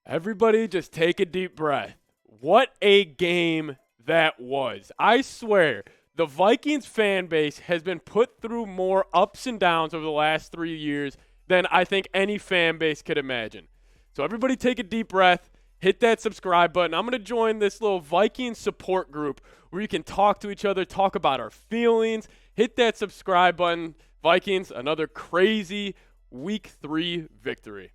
Everybody just take a deep breath. What a game that was. I swear, the Vikings fan base has been put through more ups and downs over the last 3 years than I think any fan base could imagine. So everybody take a deep breath, hit that subscribe button. I'm going to join this little Vikings support group where you can talk to each other, talk about our feelings. Hit that subscribe button. Vikings, another crazy Week 3 victory.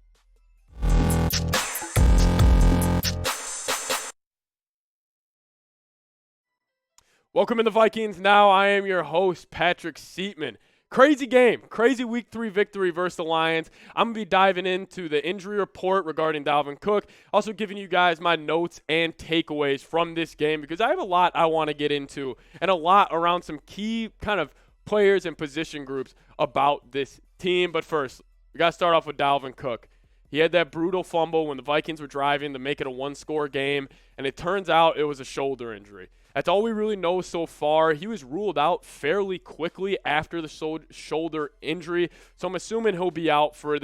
Welcome in the Vikings Now. I am your host, Patrick Siepman. Crazy game, crazy Week 3 victory versus the Lions. I'm going to be diving into the injury report regarding Dalvin Cook, also giving you guys my notes and takeaways from this game because I have a lot I want to get into and a lot around some key kind of players and position groups about this team. But first, we got to start off with Dalvin Cook. He had that brutal fumble when the Vikings were driving to make it a one-score game, and it turns out it was a shoulder injury. That's all we really know so far. He was ruled out fairly quickly after the shoulder injury, so I'm assuming he'll be out for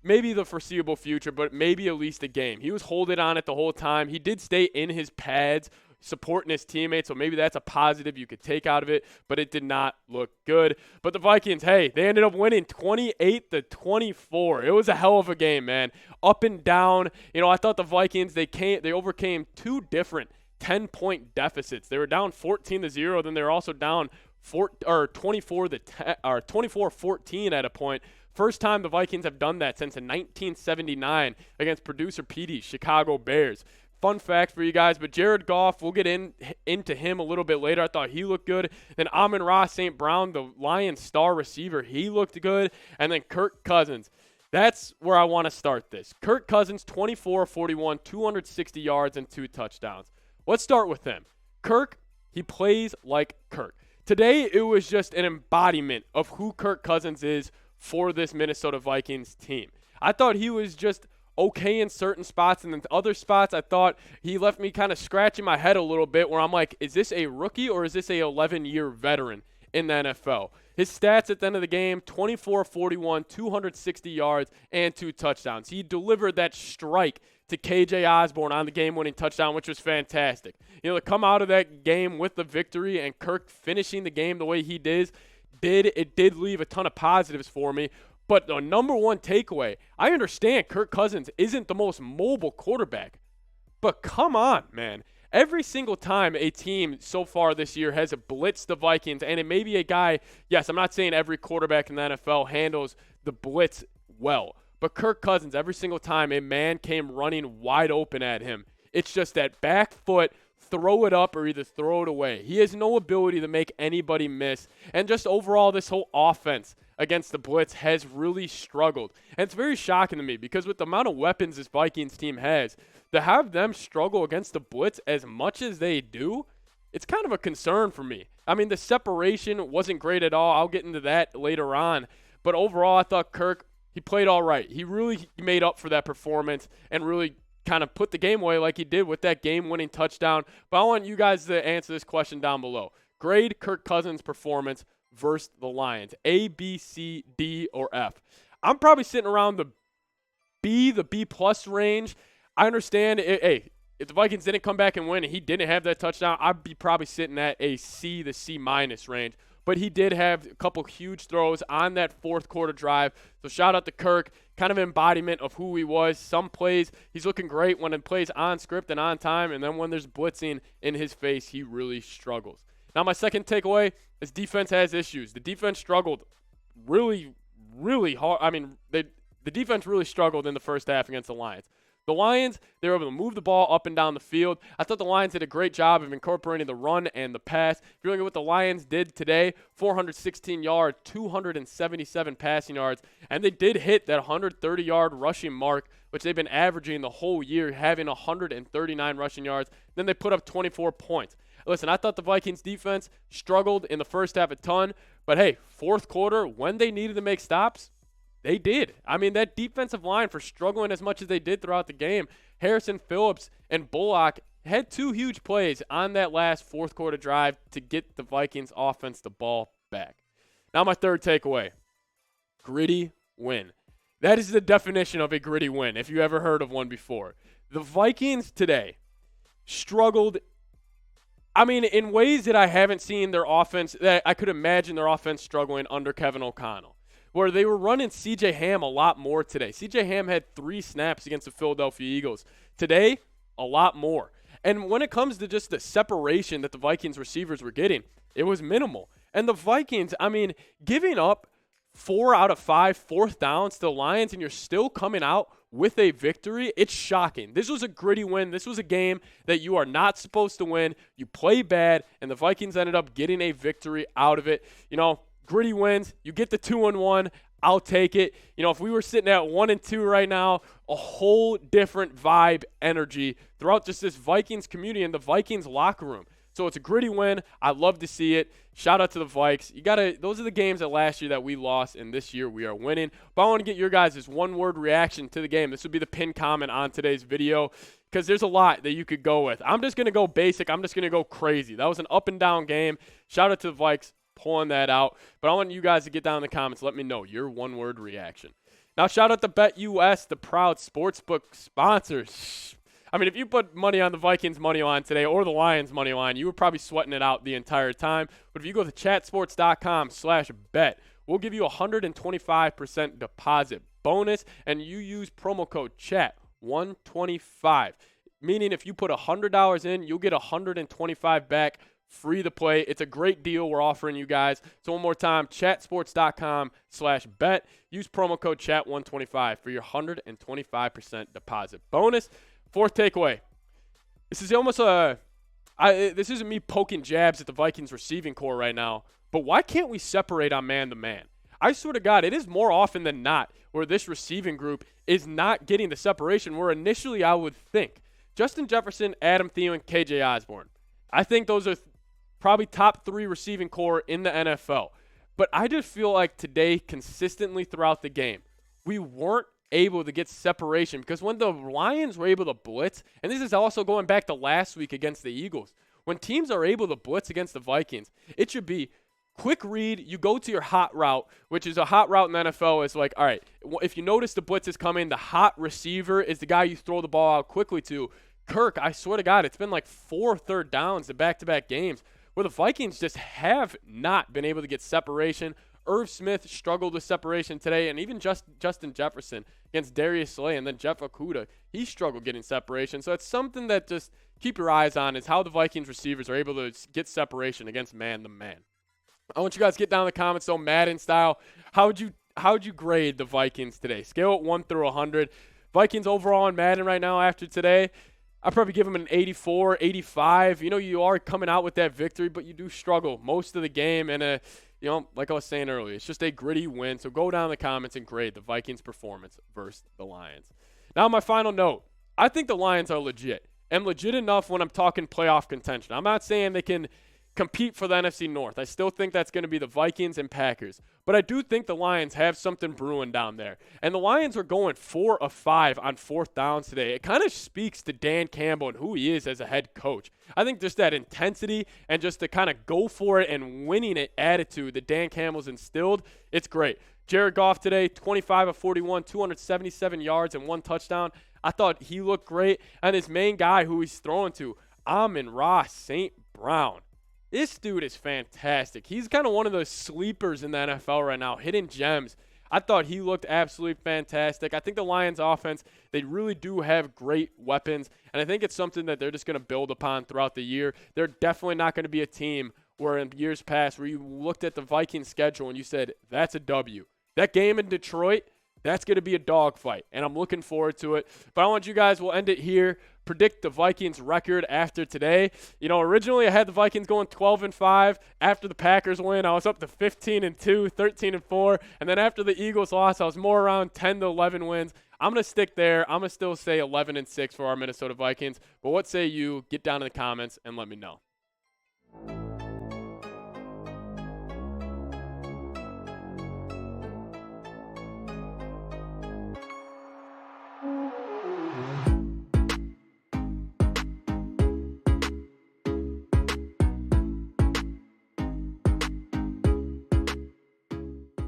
maybe the foreseeable future, but maybe at least a game. He was holding on it the whole time. He did stay in his pads, supporting his teammates, so maybe that's a positive you could take out of it, but it did not look good. But the Vikings, hey, they ended up winning 28-24. It was a hell of a game, man. Up and down. I thought the Vikings, they overcame two different 10-point deficits. They were down 14-0, then they were also down 24-14 at a point. First time the Vikings have done that since in 1979 against producer Petey's Chicago Bears. Fun fact for you guys, but Jared Goff, we'll get into him a little bit later. I thought he looked good. Then Amon-Ra St. Brown, the Lions star receiver, he looked good. And then Kirk Cousins. That's where I want to start this. Kirk Cousins, 24-41, 260 yards and 2 touchdowns. Let's start with him. Kirk, he plays like Kirk. Today, it was just an embodiment of who Kirk Cousins is for this Minnesota Vikings team. I thought he was just okay in certain spots, and then other spots I thought he left me kind of scratching my head a little bit where I'm like, is this a rookie or is this a 11-year veteran in the NFL? His stats at the end of the game, 24-41, 260 yards, and 2 touchdowns. He delivered that strike to KJ Osborne on the game-winning touchdown, which was fantastic. To come out of that game with the victory and Kirk finishing the game the way he did leave a ton of positives for me. But the number one takeaway, I understand Kirk Cousins isn't the most mobile quarterback, but come on, man. Every single time a team so far this year has blitzed the Vikings, and it may be a guy, yes, I'm not saying every quarterback in the NFL handles the blitz well, but Kirk Cousins, every single time a man came running wide open at him, it's just that back foot, throw it up or either throw it away. He has no ability to make anybody miss, and just overall this whole offense against the blitz has really struggled. And it's very shocking to me because with the amount of weapons this Vikings team has, to have them struggle against the blitz as much as they do, it's kind of a concern for me. I mean, the separation wasn't great at all. I'll get into that later on. But overall, I thought Kirk, he played all right. He really made up for that performance and really kind of put the game away like he did with that game-winning touchdown. But I want you guys to answer this question down below. Grade Kirk Cousins' performance versus the Lions. A, B, C, D, or F. I'm probably sitting around the B-plus range. I understand, if the Vikings didn't come back and win and he didn't have that touchdown, I'd be probably sitting at a C, the C-minus range. But he did have a couple huge throws on that fourth quarter drive. So shout out to Kirk, kind of embodiment of who he was. Some plays, he's looking great when it plays on script and on time, and then when there's blitzing in his face, he really struggles. Now my second takeaway is defense has issues. The defense struggled really, really hard. I mean, the defense really struggled in the first half against the Lions. The Lions, they were able to move the ball up and down the field. I thought the Lions did a great job of incorporating the run and the pass. If you're looking at what the Lions did today, 416 yards, 277 passing yards, and they did hit that 130-yard rushing mark, which they've been averaging the whole year, having 139 rushing yards. Then they put up 24 points. Listen, I thought the Vikings defense struggled in the first half a ton, but hey, fourth quarter, when they needed to make stops, they did. I mean, that defensive line, for struggling as much as they did throughout the game, Harrison Phillips and Bullock had 2 huge plays on that last fourth quarter drive to get the Vikings offense the ball back. Now my third takeaway, gritty win. That is the definition of a gritty win, if you ever heard of one before. The Vikings today struggled, I mean, in ways that I haven't seen their offense, that I could imagine their offense struggling under Kevin O'Connell, where they were running C.J. Ham a lot more today. C.J. Ham had 3 snaps against the Philadelphia Eagles. Today, a lot more. And when it comes to just the separation that the Vikings receivers were getting, it was minimal. And the Vikings, I mean, giving up 4 out of 5 fourth downs to the Lions, and you're still coming out with a victory, it's shocking. This was a gritty win. This was a game that you are not supposed to win. You play bad, and the Vikings ended up getting a victory out of it. You know, gritty wins. You get the 2-1. I'll take it. You know, if we were sitting at 1-2 right now, a whole different vibe, energy throughout just this Vikings community and the Vikings locker room. So it's a gritty win. I love to see it. Shout out to the Vikes. Those are the games that last year that we lost, and this year we are winning. But I want to get your guys' one-word reaction to the game. This would be the pinned comment on today's video because there's a lot that you could go with. I'm just going to go basic. I'm just going to go crazy. That was an up-and-down game. Shout out to the Vikes pulling that out. But I want you guys to get down in the comments. Let me know your one-word reaction. Now, shout out to BetUS, the proud sportsbook sponsors. I mean, if you put money on the Vikings money line today or the Lions money line, you were probably sweating it out the entire time. But if you go to chatsports.com/bet, we'll give you a 125% deposit bonus, and you use promo code CHAT125. Meaning if you put $100 in, you'll get $125 back, free to play. It's a great deal we're offering you guys. So one more time, chatsports.com/bet. Use promo code CHAT125 for your 125% deposit bonus. Fourth takeaway. This is almost this isn't me poking jabs at the Vikings receiving core right now, but why can't we separate on man-to-man? I swear to God, it is more often than not where this receiving group is not getting the separation where initially I would think. Justin Jefferson, Adam Thielen, KJ Osborne. I think those are probably top 3 receiving core in the NFL. But I just feel like today, consistently throughout the game, we weren't able to get separation because when the Lions were able to blitz, and this is also going back to last week against the Eagles, when teams are able to blitz against the Vikings, it should be quick read. You go to your hot route, which is a hot route in the NFL is like, all right, if you notice the blitz is coming, the hot receiver is the guy you throw the ball out quickly to. Kirk, I swear to God, it's been like 4 third downs in back-to-back games where the Vikings just have not been able to get separation. Irv Smith struggled with separation today, and even Justin Jefferson against Darius Slay, and then Jeff Okudah, he struggled getting separation. So it's something that just keep your eyes on is how the Vikings receivers are able to get separation against man-to-man. I want you guys to get down in the comments, though, Madden style. How'd you grade the Vikings today? Scale it 1 through 100. Vikings overall in Madden right now after today, I'd probably give them an 84, 85. You know, you are coming out with that victory, but you do struggle most of the game. And, you know, like I was saying earlier, it's just a gritty win. So go down in the comments and grade the Vikings' performance versus the Lions. Now, my final note. I think the Lions are legit. And legit enough when I'm talking playoff contention. I'm not saying they can compete for the NFC North. I still think that's going to be the Vikings and Packers. But I do think the Lions have something brewing down there. And the Lions are going 4 of 5 on fourth downs today. It kind of speaks to Dan Campbell and who he is as a head coach. I think just that intensity and just the kind of go for it and winning it attitude that Dan Campbell's instilled, it's great. Jared Goff today, 25 of 41, 277 yards and 1 touchdown. I thought he looked great. And his main guy who he's throwing to, Amon-Ra St. Brown. This dude is fantastic. He's kind of one of those sleepers in the NFL right now, hidden gems. I thought he looked absolutely fantastic. I think the Lions offense, they really do have great weapons, and I think it's something that they're just going to build upon throughout the year. They're definitely not going to be a team where in years past where you looked at the Vikings schedule and you said, that's a W. That game in Detroit, that's going to be a dogfight, and I'm looking forward to it. But I want you guys, we'll end it here. Predict the Vikings record after today. You know, originally I had the Vikings going 12-5. After the Packers win, I was up to 15-2, 13-4. And then after the Eagles loss, I was more around 10-11 wins. I'm going to stick there. I'm going to still say 11-6 for our Minnesota Vikings. But what say you? Get down in the comments and let me know.